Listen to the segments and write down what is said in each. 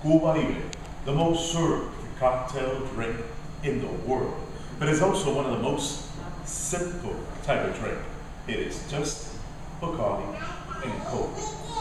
Cuba Libre, the most served cocktail drink in the world. But it's also one of the most simple type of drink. It is just Bacardi and Coke.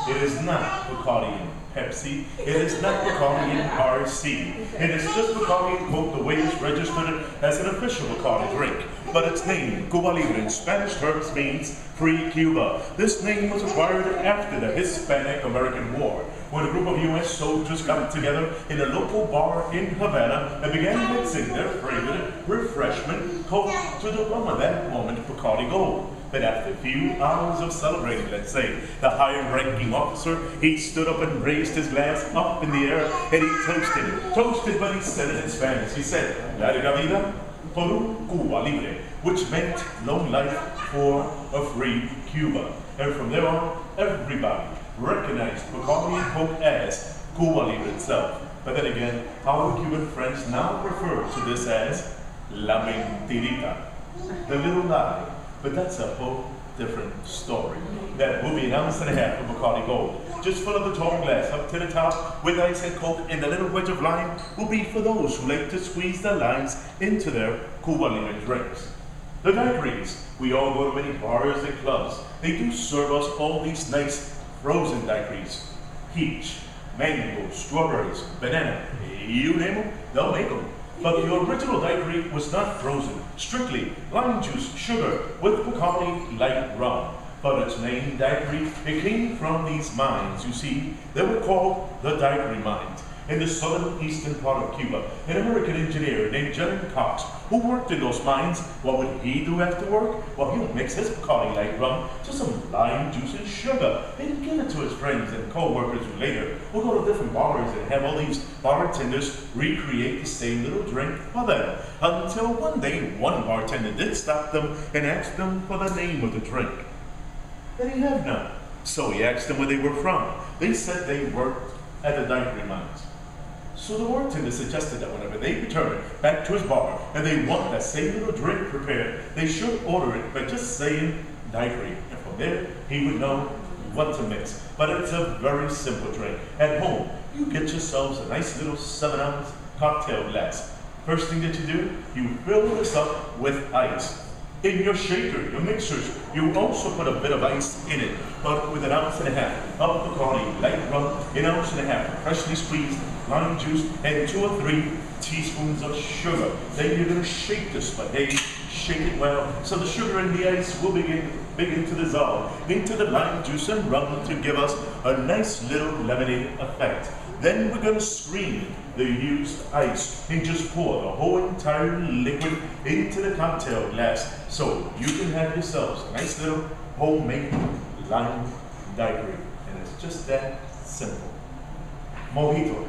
It is not Bacardi and Pepsi. It is not Bacardi and RC. It is just Bacardi and Coke the way it's registered as an official Bacardi drink. But its name, Cuba Libre, in Spanish terms means Free Cuba. This name was acquired after the Hispanic-American War, when a group of U.S. soldiers got together in a local bar in Havana and began mixing their favorite refreshment, Coke, to the rum of that moment, Bacardi Gold. But after a few hours of celebrating, let's say, the high-ranking officer, he stood up and raised his glass up in the air and he toasted, but he said it in Spanish. He said, "Larga vida por un Cuba Libre," which meant long life for a free Cuba. And from there on, everybody recognized Bacardi and Coke as Cuba Libre itself. But then again, our Cuban friends now refer to this as La Mentirita, the little lie. But that's a whole different story. That will be an ounce and a half of Bacardi Gold. Just fill up the tall glass up to the top with ice and Coke, and the little wedge of lime will be for those who like to squeeze their limes into their Cuba Libre drinks. The daiquiris. We all go to many bars and clubs. They do serve us all these nice frozen daiquiris. Peach, mango, strawberries, banana, you name them, they'll make them. But the original daiquiri was not frozen, strictly lime juice, sugar, with Bacardi light rum. But its name, daiquiri, it came from these mines. You see, they were called the daiquiri mines. In the southern eastern part of Cuba, an American engineer named Jeremy Cox, who worked in those mines, what would he do after work? Well, he would mix his Bacardi light rum to some lime juice and sugar, and give it to his friends and co-workers who later would go to different bars and have all these bartenders recreate the same little drink for them. Until one day, one bartender did stop them and asked them for the name of the drink. They didn't have none. So he asked them where they were from. They said they worked at the daiquiri mines. So the bartender suggested that whenever they return back to his bar and they want that same little drink prepared, they should order it by just saying daiquiri. And from there, he would know what to mix. But it's a very simple drink. At home, you get yourselves a nice little 7-ounce cocktail glass. First thing that you do, you fill this up with ice. In your shaker, your mixers, you also put a bit of ice in it, but with 1.5 ounces of Bacardi light rum, 1.5 ounces freshly squeezed lime juice, and 2 or 3 teaspoons of sugar. Then you're going to shake this, but hey, shake it well, so the sugar and the ice will begin to dissolve into the lime juice and rum to give us a nice little lemonade effect. Then we're going to screen the used ice and just pour the whole entire liquid into the cocktail glass so you can have yourselves a nice little homemade lime daiquiri. And it's just that simple. Mojito,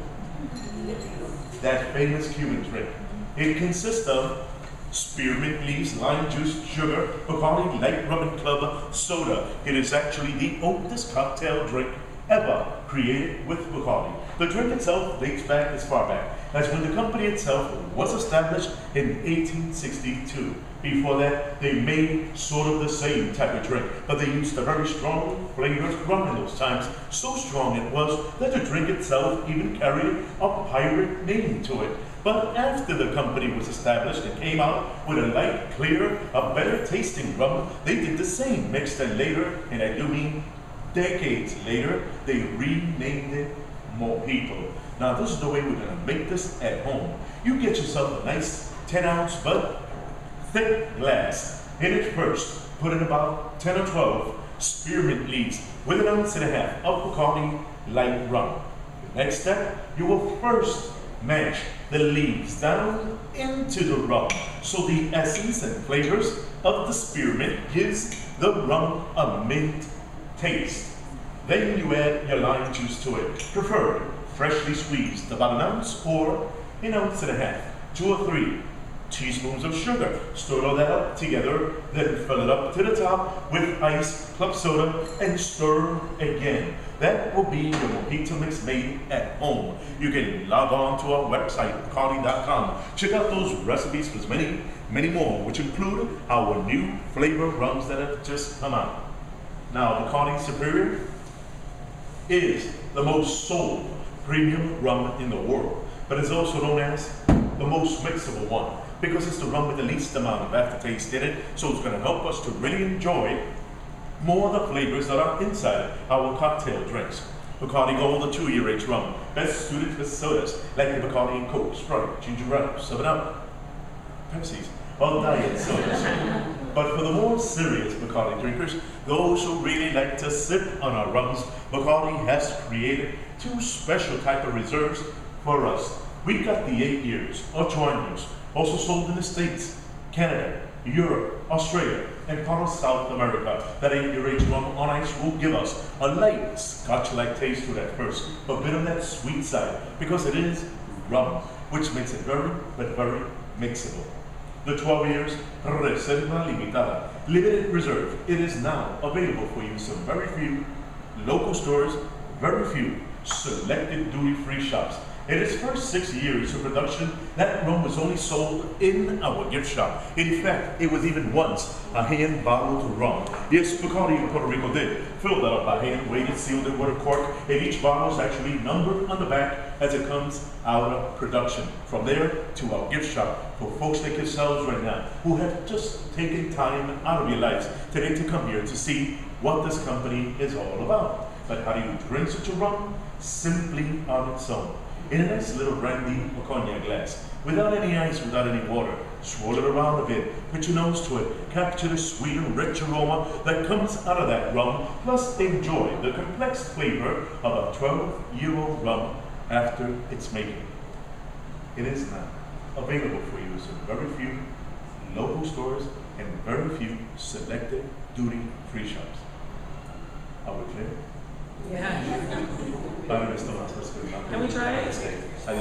that famous Cuban drink. It consists of spearmint leaves, lime juice, sugar, Bacardi light rum and club soda. It is actually the oldest cocktail drink ever created with Bacardi. The drink itself dates back as far back as when the company itself was established in 1862. Before that, they made sort of the same type of drink, but they used a very strong flavored rum in those times. So strong it was that the drink itself even carried a pirate name to it. But after the company was established and came out with a light, clear, a better tasting rum, they did the same, mixed and later, and I do mean decades later, they renamed it Mojito. Now this is the way we're going to make this at home. You get yourself a nice 10-ounce but thick glass. In it first, put in about 10 or 12 spearmint leaves with 1.5 ounces of Bacardi light rum. The next step, you will first mash the leaves down into the rum so the essence and flavors of the spearmint gives the rum a mint taste. Then you add your lime juice to it, preferred freshly squeezed, about 1 ounce or 1.5 ounces, 2 or 3 teaspoons of sugar. Stir all that up together, then fill it up to the top with ice, club soda, and stir again. That will be your mojito mix made at home. You can log on to our website, bacardi.com. Check out those recipes for many, many more, which include our new flavor rums that have just come out. Now, Bacardi Superior is the most sold premium rum in the world, but it's also known as the most mixable one because it's the rum with the least amount of aftertaste in it, so it's going to help us to really enjoy more of the flavors that are inside our cocktail drinks. Bacardi Gold, the 2-year age rum, best suited for sodas like the Bacardi and Coke, Sprite, Ginger Ale, 7-Up, Pepsi's, or diet sodas. But for the more serious Bacardi drinkers, those who really like to sip on our rums, Bacardi has created 2 special type of reserves for us. We've got the 8 years, or 20 years, also sold in the States, Canada, Europe, Australia, and part of South America. That 8-year age rum on ice will give us a light scotch-like taste to that first, a bit of that sweet side, because it is rum, which makes it very, but very mixable. The 12 years Reserva Limitada, limited reserve, it is now available for you in some very few local stores, very few selected duty-free shops. In its first 6 years of production, that rum was only sold in our gift shop. In fact, it was even once a hand-bottled rum. Yes, Bacardi in Puerto Rico did fill that up by hand, weighted, sealed it with a cork, and each bottle is actually numbered on the back as it comes out of production. From there to our gift shop for folks like yourselves right now who have just taken time out of your lives today to come here to see what this company is all about. But how do you drink such a rum? Simply on its own, in a nice little brandy or cognac glass, without any ice, without any water. Swirl it around a bit, put your nose to it, capture the sweet and rich aroma that comes out of that rum, plus enjoy the complex flavor of a 12-year-old rum after its making. It is now available for you in very few local stores and very few selected duty-free shops. Are we clear? Yeah. Vale, Mr. Master, Can we try it? I